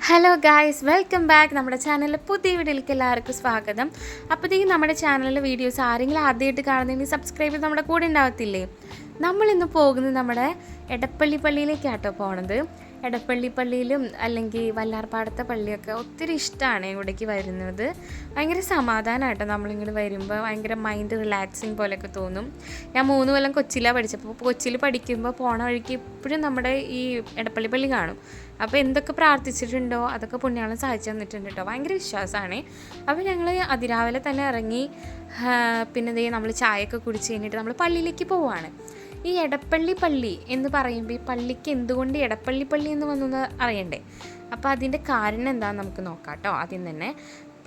Hello guys, welcome back. നമ്മുടെ ചാനലിൽ പുതിയ വീഡിയോയിലേക്ക് എല്ലാവർക്കും സ്വാഗതം. അപ്പോഴത്തേക്കും നമ്മുടെ ചാനലിലെ വീഡിയോസ് ആരെങ്കിലും ആദ്യമായിട്ട് കാണുന്നതിന് സബ്സ്ക്രൈബ് ചെയ്ത് നമ്മുടെ കൂടെ ഉണ്ടാവത്തില്ലേ. നമ്മളിന്ന് പോകുന്നത് നമ്മുടെ എടപ്പള്ളി പള്ളിയിലേക്കാട്ടോ പോണത്. എടപ്പള്ളി പള്ളിയിലും അല്ലെങ്കിൽ വല്ലാർപാടത്തെ പള്ളിയൊക്കെ ഒത്തിരി ഇഷ്ടമാണ് ഇവിടേക്ക് വരുന്നത്. ഭയങ്കര സമാധാനമായിട്ടോ നമ്മളിങ്ങോട്ട് വരുമ്പോൾ. ഭയങ്കര മൈൻഡ് റിലാക്സിങ് പോലെയൊക്കെ തോന്നും. ഞാൻ 3 കൊല്ലം കൊച്ചിയിലാണ് പഠിച്ചപ്പോൾ കൊച്ചിയിൽ പഠിക്കുമ്പോൾ പോണ വഴിക്ക് ഇപ്പോഴും നമ്മുടെ ഈ എടപ്പള്ളി പള്ളി കാണും. അപ്പോൾ എന്തൊക്കെ പ്രാർത്ഥിച്ചിട്ടുണ്ടോ അതൊക്കെ പുണ്യാളം സഹായിച്ചു തന്നിട്ടുണ്ട് കേട്ടോ. ഭയങ്കര വിശ്വാസമാണ്. അപ്പോൾ ഞങ്ങൾ അതിരാവിലെ തന്നെ ഇറങ്ങി പിന്നെ നമ്മൾ ചായയൊക്കെ കുടിച്ച് കഴിഞ്ഞിട്ട് നമ്മൾ പള്ളിയിലേക്ക് പോവുകയാണ്. ഈ എടപ്പള്ളി പള്ളി എന്ന് പറയുമ്പോൾ ഈ പള്ളിക്ക് എന്തുകൊണ്ട് എടപ്പള്ളി പള്ളി എന്ന് വന്നു അറിയണ്ടേ. അപ്പോൾ അതിൻ്റെ കാരണം എന്താണെന്ന് നമുക്ക് നോക്കാം കേട്ടോ. ആദ്യം തന്നെ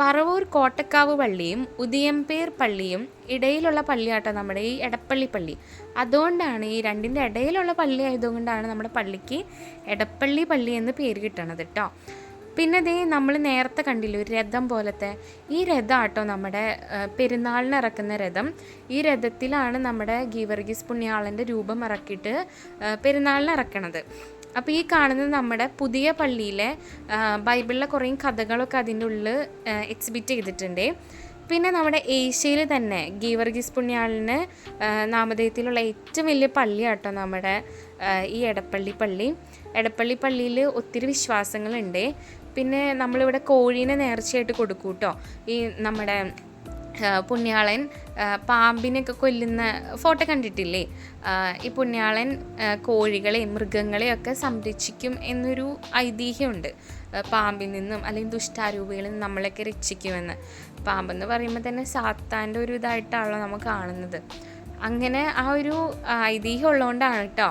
പറവൂർ കോട്ടക്കാവ് പള്ളിയും ഉദിയംപേർ പള്ളിയും ഇടയിലുള്ള പള്ളിയാട്ടോ നമ്മുടെ ഈ എടപ്പള്ളി പള്ളി. അതുകൊണ്ടാണ് ഈ രണ്ടിൻ്റെ ഇടയിലുള്ള പള്ളി ആയതുകൊണ്ടാണ് നമ്മുടെ പള്ളിക്ക് എടപ്പള്ളി പള്ളി എന്ന് പേര് കിട്ടണത് കേട്ടോ. പിന്നെ നമ്മൾ നേരത്തെ കണ്ടില്ലേ ഒരു രഥം പോലത്തെ, ഈ രഥം ആട്ടോ നമ്മുടെ പെരുന്നാളിന് ഇറക്കുന്ന രഥം. ഈ രഥത്തിലാണ് നമ്മുടെ ഗീവർഗീസ് പുണ്യാളൻ്റെ രൂപം ഇറക്കിയിട്ട് പെരുന്നാളിന് ഇറക്കണത്. അപ്പോൾ ഈ കാണുന്നത് നമ്മുടെ പുതിയ പള്ളിയിലെ ബൈബിളിലെ കുറേ കഥകളൊക്കെ അതിൻ്റെ ഉള്ളിൽ എക്സിബിറ്റ് ചെയ്തിട്ടുണ്ട്. പിന്നെ നമ്മുടെ ഏഷ്യയിൽ തന്നെ ഗീവർഗീസ് പുണ്യാളിന് നാമധേയത്തിലുള്ള ഏറ്റവും വലിയ പള്ളിയാട്ടോ നമ്മുടെ ഈ എടപ്പള്ളി പള്ളി. എടപ്പള്ളി പള്ളിയിൽ ഒത്തിരി വിശ്വാസങ്ങളുണ്ട്. പിന്നെ നമ്മളിവിടെ കോഴീനെ നേർച്ചയായിട്ട് കൊടുക്കും കേട്ടോ. ഈ നമ്മുടെ പുണ്യാളൻ പാമ്പിനെയൊക്കെ കൊല്ലുന്ന ഫോട്ടോ കണ്ടിട്ടില്ലേ. ഈ പുണ്യാളൻ കോഴികളെയും മൃഗങ്ങളെയൊക്കെ സംരക്ഷിക്കും എന്നൊരു ഐതിഹ്യമുണ്ട്. പാമ്പിൽ നിന്നും അല്ലെങ്കിൽ ദുഷ്ടാരൂപികളിൽ നിന്നും നമ്മളൊക്കെ രക്ഷിക്കുമെന്ന്. പാമ്പെന്ന് പറയുമ്പോൾ തന്നെ സാത്താൻ്റെ ഒരു ഇതായിട്ടാണല്ലോ നമ്മൾ കാണുന്നത്. അങ്ങനെ ആ ഒരു ഐതിഹ്യം ഉള്ളതുകൊണ്ടാണ് കേട്ടോ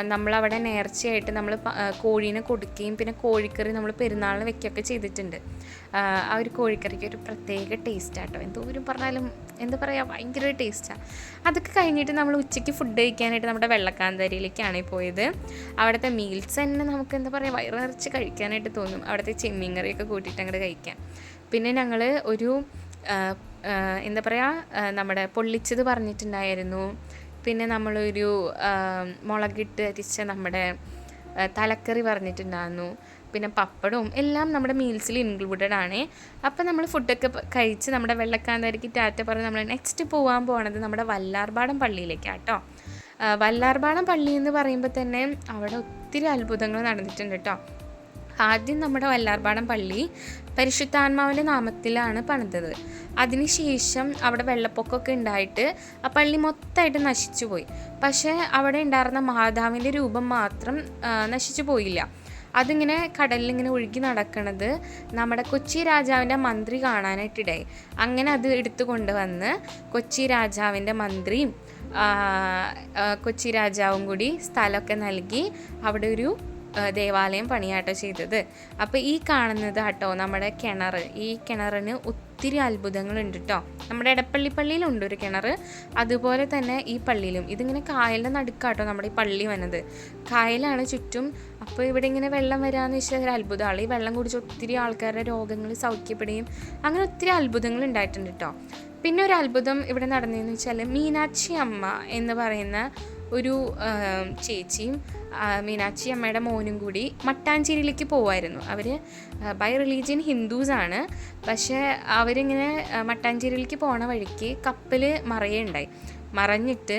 നമ്മളവിടെ നേർച്ചയായിട്ട് നമ്മൾ കോഴീനെ കൊടുക്കുകയും പിന്നെ കോഴിക്കറി നമ്മൾ പെരുന്നാളിന് വെക്കുകയൊക്കെ ചെയ്തിട്ടുണ്ട്. ആ ഒരു കോഴിക്കറിക്ക് ഒരു പ്രത്യേക ടേസ്റ്റാട്ടോ. എന്തോരം പറഞ്ഞാലും എന്താ പറയുക, ഭയങ്കര ടേസ്റ്റാണ്. അതൊക്കെ കഴിഞ്ഞിട്ട് നമ്മൾ ഉച്ചയ്ക്ക് ഫുഡ് കഴിക്കാനായിട്ട് നമ്മുടെ വെള്ളക്കാന്തരിയിലേക്കാണ് പോയത്. അവിടുത്തെ മീൽസ് തന്നെ നമുക്ക് എന്താ പറയുക വയറ് നിറച്ച് കഴിക്കാനായിട്ട് തോന്നും. അവിടുത്തെ ചെമ്മീൻ കറിയൊക്കെ കൂട്ടിയിട്ട് അങ്ങോട്ട് കഴിക്കാം. പിന്നെ ഞങ്ങൾ ഒരു എന്താ പറയുക നമ്മുടെ പൊള്ളിച്ചത് പറഞ്ഞിട്ടുണ്ടായിരുന്നു. പിന്നെ നമ്മളൊരു മുളകിട്ട് അരിച്ച നമ്മുടെ തലക്കറി പറഞ്ഞിട്ടുണ്ടായിരുന്നു. പിന്നെ പപ്പടവും എല്ലാം നമ്മുടെ മീൽസിൽ ഇൻക്ലൂഡഡ് ആണ്. അപ്പം നമ്മൾ ഫുഡൊക്കെ കഴിച്ച് നമ്മുടെ വെള്ളക്കാന്തരിക്ക് ടാറ്റ പറഞ്ഞ് നമ്മൾ നെക്സ്റ്റ് പോകാൻ പോകണത് നമ്മുടെ വല്ലാർപാടം പള്ളിയിലേക്കാണ് കേട്ടോ. വല്ലാർപാടം പള്ളി എന്ന് പറയുമ്പോൾ തന്നെ അവിടെ ഒത്തിരി അത്ഭുതങ്ങൾ നടന്നിട്ടുണ്ട് കേട്ടോ. ആദ്യം നമ്മുടെ വല്ലാർപാടം പള്ളി പരിശുദ്ധാത്മാവിൻ്റെ നാമത്തിലാണ് പണിതത്. അതിനുശേഷം അവിടെ വെള്ളപ്പൊക്കമൊക്കെ ഉണ്ടായിട്ട് ആ പള്ളി മൊത്തമായിട്ട് നശിച്ചു പോയി. പക്ഷേ അവിടെ ഉണ്ടായിരുന്ന മാതാവിൻ്റെ രൂപം മാത്രം നശിച്ചു പോയില്ല. അതിങ്ങനെ കടലിലിങ്ങനെ ഒഴുകി നടക്കണത് നമ്മുടെ കൊച്ചി രാജാവിൻ്റെ മന്ത്രി കാണാനായിട്ടിടയായി. അങ്ങനെ അത് എടുത്തു കൊണ്ടുവന്ന് കൊച്ചി രാജാവിൻ്റെ മന്ത്രിയും കൊച്ചി രാജാവും കൂടി സ്ഥലമൊക്കെ നൽകി അവിടെ ഒരു ദേവാലയം പണിയാട്ടോ ചെയ്തത്. അപ്പോൾ ഈ കാണുന്നത് കേട്ടോ നമ്മുടെ കിണർ. ഈ കിണറിന് ഒത്തിരി അത്ഭുതങ്ങളുണ്ട് കേട്ടോ. നമ്മുടെ എടപ്പള്ളി പള്ളിയിലുണ്ട് ഒരു കിണർ, അതുപോലെ തന്നെ ഈ പള്ളിയിലും. ഇതിങ്ങനെ കായലിൻ്റെ നടുക്കാട്ടോ നമ്മുടെ ഈ പള്ളി വന്നത്. കായലാണ് ചുറ്റും. അപ്പോൾ ഇവിടെ ഇങ്ങനെ വെള്ളം വരാമെന്ന് വെച്ചാൽ ഒരു അത്ഭുതമാണ്. ഈ വെള്ളം കുടിച്ച് ഒത്തിരി ആൾക്കാരുടെ രോഗങ്ങൾ സൗഖ്യപ്പെടുകയും അങ്ങനെ ഒത്തിരി അത്ഭുതങ്ങൾ ഉണ്ടായിട്ടുണ്ട് കേട്ടോ. പിന്നെ ഒരു അത്ഭുതം ഇവിടെ നടന്നതെന്ന് വെച്ചാൽ മീനാക്ഷി അമ്മ എന്ന് പറയുന്ന ഒരു ചേച്ചിയും മീനാക്ഷി അമ്മയുടെ മോനും കൂടി മട്ടാഞ്ചേരിയിലേക്ക് പോവായിരുന്നു. അവർ ബൈ റിലീജിയൻ ഹിന്ദുസാണ്. പക്ഷേ അവരിങ്ങനെ മട്ടാഞ്ചേരിയിലേക്ക് പോണ വഴിക്ക് കപ്പൽ മറഞ്ഞിട്ട്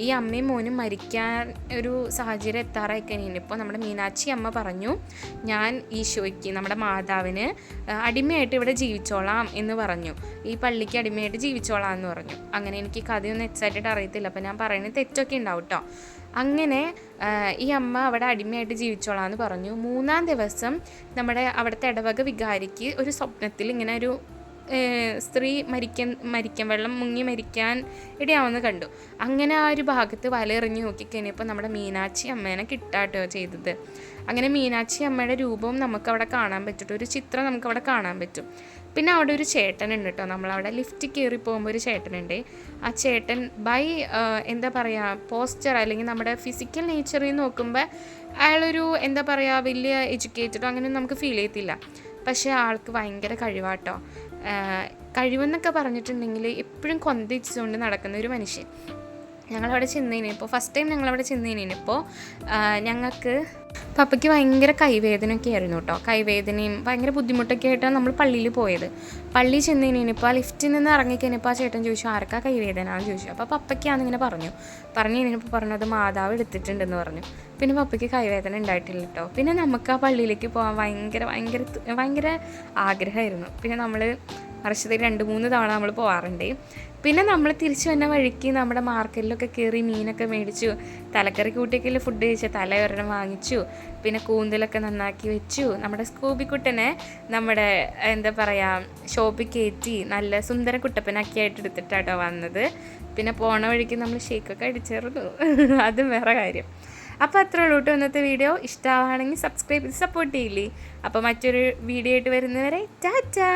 ഈ അമ്മയും മോനും മരിക്കാൻ ഒരു സാഹചര്യം എത്താറായി കഴിഞ്ഞിട്ട് ഇപ്പോൾ നമ്മുടെ മീനാക്ഷി അമ്മ പറഞ്ഞു, ഞാൻ ഈശോയ്ക്ക് നമ്മുടെ മാതാവിന് അടിമയായിട്ട് ഇവിടെ ജീവിച്ചോളാം എന്ന് പറഞ്ഞു. ഈ പള്ളിക്ക് അടിമയായിട്ട് ജീവിച്ചോളാം എന്ന് പറഞ്ഞു. അങ്ങനെ എനിക്ക് കഥയൊന്നും എക്സാക്റ്റായിട്ട് അറിയത്തില്ല, അപ്പോൾ ഞാൻ പറയുന്നത് തെറ്റൊക്കെ ഉണ്ടാവും കേട്ടോ. അങ്ങനെ ഈ അമ്മ അവിടെ അടിമയായിട്ട് ജീവിച്ചോളാം എന്ന് പറഞ്ഞു. 3-ാം ദിവസം നമ്മുടെ അവിടുത്തെ ഇടവക വികാരിക്ക് ഒരു സ്വപ്നത്തിൽ ഇങ്ങനെ ഒരു സ്ത്രീ മരിക്കാൻ വെള്ളം മുങ്ങി മരിക്കാൻ ഇടയാവുന്ന കണ്ടു. അങ്ങനെ ആ ഒരു ഭാഗത്ത് വലയെറിഞ്ഞ് നോക്കിക്കഴിഞ്ഞപ്പോൾ നമ്മുടെ മീനാക്ഷി അമ്മേനെ കിട്ടാട്ടോ ചെയ്തത്. അങ്ങനെ മീനാക്ഷി അമ്മയുടെ രൂപവും നമുക്കവിടെ കാണാൻ പറ്റും, ഒരു ചിത്രം നമുക്കവിടെ കാണാൻ പറ്റും. പിന്നെ അവിടെ ഒരു ചേട്ടനുണ്ട് കേട്ടോ. നമ്മളവിടെ ലിഫ്റ്റ് കയറി പോകുമ്പോൾ ഒരു ചേട്ടനുണ്ട്. ആ ചേട്ടൻ എന്താ പറയുക പോസ്റ്റർ അല്ലെങ്കിൽ നമ്മുടെ ഫിസിക്കൽ നേച്ചറിൽ നിന്ന് നോക്കുമ്പോൾ അയാളൊരു എന്താ പറയുക വലിയ എഡ്യൂക്കേറ്റഡോ അങ്ങനെ നമുക്ക് ഫീൽ ചെയ്യത്തില്ല. പക്ഷേ ആൾക്ക് ഭയങ്കര കഴിവാട്ടോ. കഴിവെന്നൊക്കെ പറഞ്ഞിട്ടുണ്ടെങ്കിൽ എപ്പോഴും കൊന്തിച്ചുകൊണ്ട് നടക്കുന്ന ഒരു മനുഷ്യൻ. ഞങ്ങളവിടെ ചെന്നതിനിപ്പോൾ ഫസ്റ്റ് ടൈം ഞങ്ങളവിടെ ചെന്നതിനിപ്പോൾ ഞങ്ങൾക്ക് പപ്പയ്ക്ക് ഭയങ്കര കൈവേദനയൊക്കെ ആയിരുന്നു കേട്ടോ. കൈവേദനയും ഭയങ്കര ബുദ്ധിമുട്ടൊക്കെ ആയിട്ടാണ് നമ്മൾ പള്ളിയിൽ പോയത്. പള്ളി ചെന്നതിനിപ്പോൾ ആ ലിഫ്റ്റിൽ നിന്ന് ഇറങ്ങിക്കഴിഞ്ഞപ്പോൾ ആ ചേട്ടൻ ചോദിച്ചു ആർക്കാ കൈവേദന എന്ന് ചോദിച്ചു. അപ്പോൾ പപ്പയ്ക്കാന്നിങ്ങനെ പറഞ്ഞു കഴിഞ്ഞപ്പോൾ പറഞ്ഞത് മാതാവ് എടുത്തിട്ടുണ്ടെന്ന് പറഞ്ഞു. പിന്നെ പപ്പയ്ക്ക് കൈവേദന ഉണ്ടായിട്ടില്ല കേട്ടോ. പിന്നെ നമുക്ക് ആ പള്ളിയിലേക്ക് പോകാൻ ഭയങ്കര ആഗ്രഹമായിരുന്നു. പിന്നെ നമ്മൾ വർഷത്തിൽ 2-3 തവണ നമ്മൾ പോകാറുണ്ട്. പിന്നെ നമ്മൾ തിരിച്ചു വന്ന വഴിക്ക് നമ്മുടെ മാർക്കറ്റിലൊക്കെ കയറി മീനൊക്കെ മേടിച്ചു, തലക്കറി കൂട്ടിയൊക്കെ ഫുഡ് കഴിച്ചു, തല ഒരെണ്ണം വാങ്ങിച്ചു, പിന്നെ കൂന്തലൊക്കെ നന്നാക്കി വെച്ചു. നമ്മുടെ സ്കൂബിക്കുട്ടനെ നമ്മുടെ എന്താ പറയുക ഷോപ്പിൽ കയറ്റി നല്ല സുന്ദര കുട്ടപ്പനാക്കി ആയിട്ട് എടുത്തിട്ടാട്ടോ വന്നത്. പിന്നെ പോണ വഴിക്ക് നമ്മൾ ഷേക്കൊക്കെ അടിച്ചേർന്നു. അതും വേറെ കാര്യം. അപ്പോൾ അത്രേ ഉള്ളൂ കേട്ടോ ഇന്നത്തെ വീഡിയോ. ഇഷ്ടമാണെങ്കിൽ സബ്സ്ക്രൈബ് ചെയ്ത് സപ്പോർട്ട് ചെയ്യില്ലേ. അപ്പോൾ മറ്റൊരു വീഡിയോ ആയിട്ട് വരുന്നവരെ ടാറ്റാ.